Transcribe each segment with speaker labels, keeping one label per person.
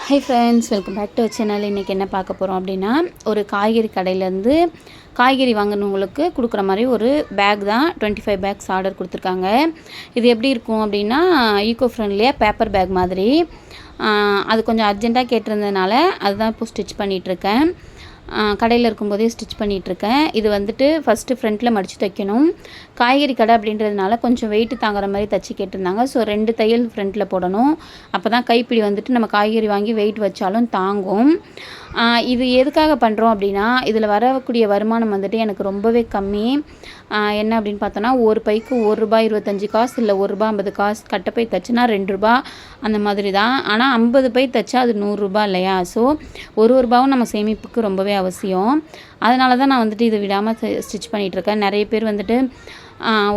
Speaker 1: High friends, welcome back to channel. இன்றைக்கி என்ன பார்க்க போகிறோம் அப்படின்னா, ஒரு காய்கறி கடையிலேருந்து காய்கறி வாங்கினவங்களுக்கு கொடுக்குற மாதிரி ஒரு பேக் தான். 25 பேக்ஸ் ஆர்டர் கொடுத்துருக்காங்க. இது எப்படி இருக்கும் அப்படின்னா, ஈக்கோ ஃப்ரெண்ட்லியாக பேப்பர் பேக் மாதிரி. அது கொஞ்சம் அர்ஜெண்ட்டாக கேட்டிருந்ததுனால அதுதான் இப்போது ஸ்டிச் பண்ணிகிட்ருக்கேன். கடையில் இருக்கும்போதே ஸ்டிச் பண்ணிகிட்ருக்கேன். இது வந்துட்டு ஃபஸ்ட்டு ஃப்ரண்ட்டில் மடித்து தைக்கணும். காய்கறி கடை அப்படின்றதுனால கொஞ்சம் வெயிட்டு தாங்குற மாதிரி தைச்சி கேட்டிருந்தாங்க. ஸோ 2 தையல் ஃப்ரண்ட்டில் போடணும். அப்போ தான் கைப்பிடி வந்துட்டு நம்ம காய்கறி வாங்கி வெயிட் வச்சாலும் தாங்கும். இது எதுக்காக பண்ணுறோம் அப்படின்னா, இதில் வரக்கூடிய வருமானம் வந்துட்டு எனக்கு ரொம்பவே கம்மி. என்ன அப்படின்னு பார்த்தோன்னா, ஒரு பைக்கு ₹1.25 இல்லை ₹1.50 கட்டைப்பை தைச்சினா ₹2 அந்த மாதிரி தான். ஆனால் 50 பை தைச்சா அது ₹100 இல்லையா? ஸோ ஒரு ரூபாவும் நம்ம சேமிப்புக்கு ரொம்பவே அவசியம். அதனால தான் நான் வந்துட்டு இதை விடாமல் ஸ்டிச் பண்ணிகிட்ருக்கேன். நிறைய பேர் வந்துட்டு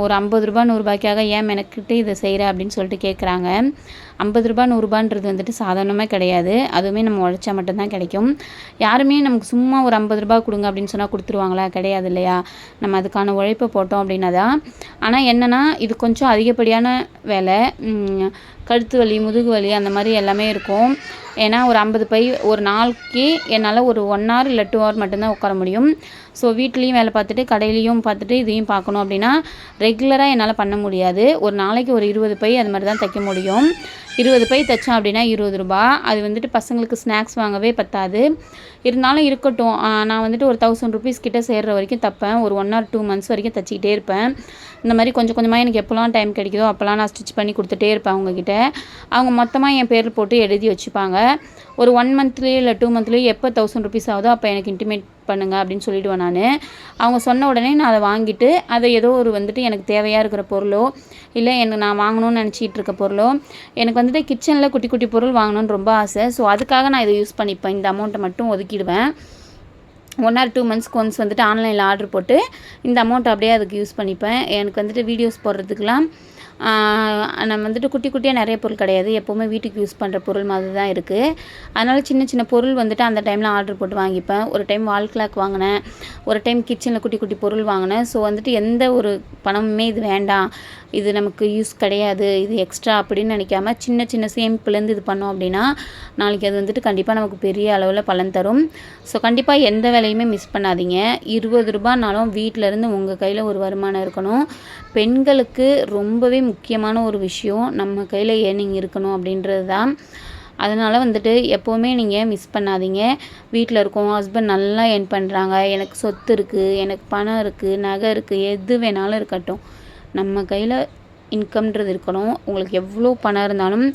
Speaker 1: ஒரு ₹50 ₹100க்காக ஏன் மெனக்கிட்டு இதை செய்கிற அப்படின்னு சொல்லிட்டு கேட்குறாங்க. ₹50 ₹100ன்றது வந்துட்டு சாதாரணமாக கிடையாது. அதுவுமே நம்ம உழைச்சா மட்டும்தான் கிடைக்கும். யாருமே நமக்கு சும்மா ஒரு ₹50 கொடுங்க அப்படின்னு சொன்னால் கொடுத்துருவாங்களா? கிடையாது இல்லையா? நம்ம அதுக்கான உழைப்பை போட்டோம் அப்படின்னா தான். ஆனால் என்னென்னா, இது கொஞ்சம் அதிகப்படியான வேலை. கழுத்து வலி, முதுகு வலி அந்த மாதிரி எல்லாமே இருக்கும். ஏன்னா ஒரு 50 பை ஒரு நாளைக்கு என்னால் ஒரு 1 hour இல்லை 2 hour மட்டும்தான் உட்கார முடியும். ஸோ வீட்லேயும் வேலை பார்த்துட்டு கடையிலையும் பார்த்துட்டு இதையும் பார்க்கணும் அப்படின்னா ரெகுலராக என்னால் பண்ண முடியாது. ஒரு நாளைக்கு ஒரு 20 பை அது மாதிரி தான் தைக்க முடியும். 20 பை தைச்சோம் அப்படின்னா ₹20. அது வந்துட்டு பசங்களுக்கு ஸ்நாக்ஸ் வாங்கவே பத்தாது. இருந்தாலும் இருக்கட்டும், நான் வந்துட்டு ஒரு ₹1000 கிட்ட சேர்கிற வரைக்கும் தைப்பேன். ஒரு 1 or 2 months வரைக்கும் தைச்சிக்கிட்டே இருப்பேன். இந்த மாதிரி கொஞ்சம் கொஞ்சமாக எனக்கு எப்போல்லாம் டைம் கிடைக்குதோ அப்போல்லாம் நான் ஸ்டிச் பண்ணி கொடுத்துட்டே இருப்பேன் அவங்கக்கிட்ட. அவங்க மொத்தமாக என் பேர் போட்டு எழுதி வச்சுப்பாங்க. ஒரு 1 monthலேயோ இல்லை 2 monthலேயோ எப்போ ₹1000 ஆகுதோ அப்போ எனக்கு இன்டிமேட் பண்ணுங்க அப்படின்னு சொல்லிவிடுவேன் நான். அவங்க சொன்ன உடனே நான் அதை வாங்கிட்டு அதை ஏதோ ஒரு வந்துட்டு எனக்கு தேவையாக இருக்கிற பொருளோ இல்லை நான் வாங்கணும்னு நினச்சிட்டு இருக்க பொருளோ, எனக்கு வந்துட்டு கிச்சனில் குட்டி குட்டி பொருள் வாங்கணும்னு ரொம்ப ஆசை. ஸோ அதுக்காக நான் இதை யூஸ் பண்ணிப்பேன். இந்த அமௌண்ட்டை மட்டும் ஒதுக்கிடுவேன். 1 or 2 months ஒன்ஸ் வந்துட்டு ஆன்லைனில் ஆர்டர் போட்டு இந்த அமௌண்ட் அப்படியே அதுக்கு யூஸ் பண்ணிப்பேன். எனக்கு வந்துட்டு வீடியோஸ் போடுறதுக்கெலாம் நம்ம வந்துட்டு குட்டி குட்டியாக நிறைய பொருள் கிடையாது. எப்போவுமே வீட்டுக்கு யூஸ் பண்ணுற பொருள் மாதிரி தான் இருக்குது. அதனால் சின்ன சின்ன பொருள் வந்துட்டு அந்த டைமில் ஆர்டர் போட்டு வாங்கிப்பேன். ஒரு டைம் வால் கிளாக் வாங்கினேன், ஒரு டைம் கிச்சனில் குட்டி குட்டி பொருள் வாங்கினேன். ஸோ வந்துட்டு எந்த ஒரு பணமுமே இது வேண்டாம், இது நமக்கு யூஸ் கிடையாது, இது எக்ஸ்ட்ரா அப்படின்னு நினைக்காம சின்ன சின்ன சேமிப்புலேருந்து இது பண்ணோம் அப்படின்னா நாளைக்கு அது வந்துட்டு கண்டிப்பாக நமக்கு பெரிய அளவில் பலன் தரும். ஸோ கண்டிப்பாக எந்த வேலையுமே மிஸ் பண்ணாதீங்க. ₹20னாலும் வீட்டிலேருந்து உங்கள் கையில் ஒரு வருமானம் இருக்கணும். பெண்களுக்கு ரொம்பவே முக்கியமான ஒரு விஷயம் நம்ம கையில் ஏர்னிங் இருக்கணும் அப்படின்றது தான். அதனால் வந்துட்டு எப்போவுமே நீங்கள் மிஸ் பண்ணாதீங்க. வீட்டில் இருக்கோம், ஹஸ்பண்ட் நல்லா ஏர்ன் பண்ணுறாங்க, எனக்கு சொத்து இருக்குது, எனக்கு பணம் இருக்குது, நகை இருக்குது, எது வேணாலும் இருக்கட்டும், நம்ம கையில் இன்கம்ன்றது இருக்கணும். உங்களுக்கு எவ்வளோ பணம் இருந்தாலும்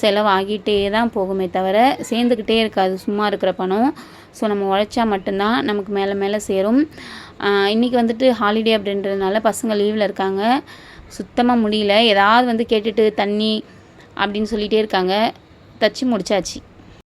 Speaker 1: செலவாகிட்டே தான் போகுமே தவிர சேர்ந்துக்கிட்டே இருக்காது சும்மா இருக்கிற பணம். ஸோ நம்ம உழைச்சா மட்டும்தான் நமக்கு மேலே மேலே சேரும். இன்றைக்கி வந்துட்டு ஹாலிடே அப்படின்றதுனால பசங்க லீவில் இருக்காங்க. சுத்தமாக முடியல. ஏதாவது வந்து கேட்டுட்டு தண்ணி அப்படின்னு சொல்லிகிட்டே இருக்காங்க. தச்சு முடிச்சாச்சு.